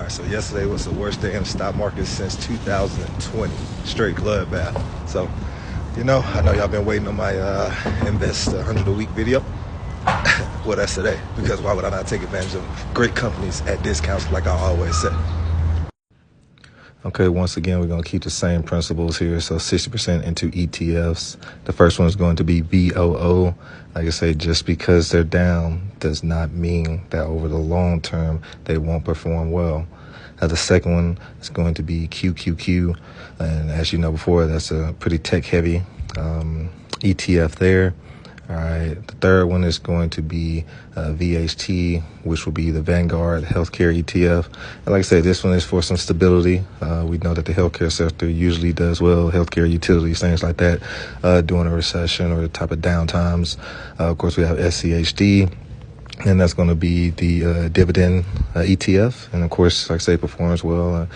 right, so yesterday was the worst day in the stock market since 2020. Straight bloodbath. So, I know y'all been waiting on my invest 100 a week video. Well, that's today, because why would I not take advantage of great companies at discounts like I always say? Okay, once again, we're going to keep the same principles here. So 60% into ETFs. The first one is going to be VOO. Like I say, just because they're down does not mean that over the long term they won't perform well. The second one is going to be QQQ. And as you know before, that's a pretty tech-heavy ETF there. All right. The third one is going to be VHT, which will be the Vanguard Healthcare ETF. And like I said, this one is for some stability. We know that the healthcare sector usually does well, healthcare utilities, things like that, during a recession or the type of downtimes. Of course, we have SCHD. And that's going to be the dividend ETF. And of course, like I say, performs well.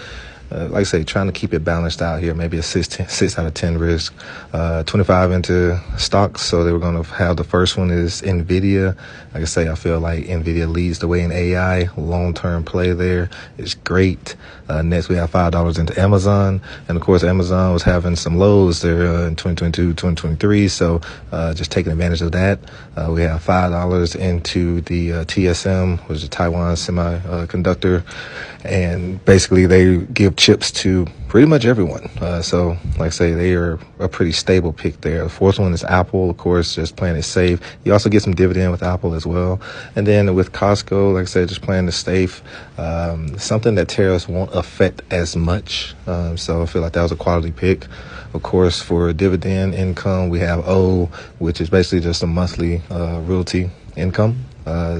Like I say, trying to keep it balanced out here, maybe a 6 out of 10 risk, 25 into stocks. So they were going to have the first one is NVIDIA. Like I say, I feel like NVIDIA leads the way in AI. Long-term play there is great. Next, we have $5 into Amazon. And of course, Amazon was having some lows there in 2022, 2023. So just taking advantage of that. We have $5 into the TSM, which is Taiwan Semiconductor. And basically, they give chips to pretty much everyone. So, like I say, they are a pretty stable pick there. The fourth one is Apple, of course, just playing it safe. You also get some dividend with Apple as well. And then with Costco, like I said, just playing it safe. Something that tariffs won't affect as much. So I feel like that was a quality pick. Of course, for dividend income, we have O, which is basically just a monthly royalty income.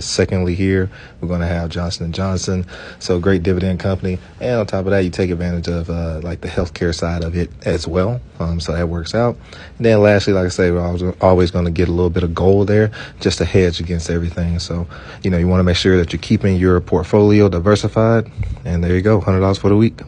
Secondly, here we're going to have Johnson & Johnson, so great dividend company, and on top of that, you take advantage of like the healthcare side of it as well. So that works out. And then lastly, like I say, we're always going to get a little bit of gold there, just to hedge against everything. So you want to make sure that you're keeping your portfolio diversified. And there you go, $100 for the week.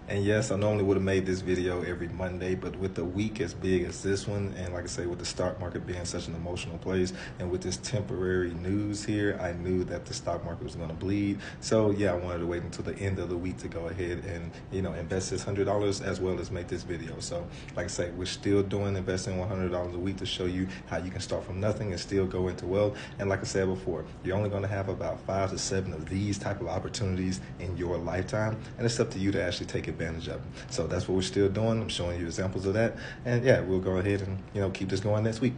And yes, I normally would have made this video every Monday, but with a week as big as this one, and like I say, with the stock market being such an emotional place, and with this temporary news here, I knew that the stock market was going to bleed. So yeah, I wanted to wait until the end of the week to go ahead and, invest this $100 as well as make this video. So like I say, we're still doing investing $100 a week to show you how you can start from nothing and still go into wealth. And like I said before, you're only going to have about 5 to 7 of these type of opportunities in your lifetime, and it's up to you to actually take advantage of it. So that's what we're still doing. I'm showing you examples of that. And yeah, we'll go ahead and, keep this going next week.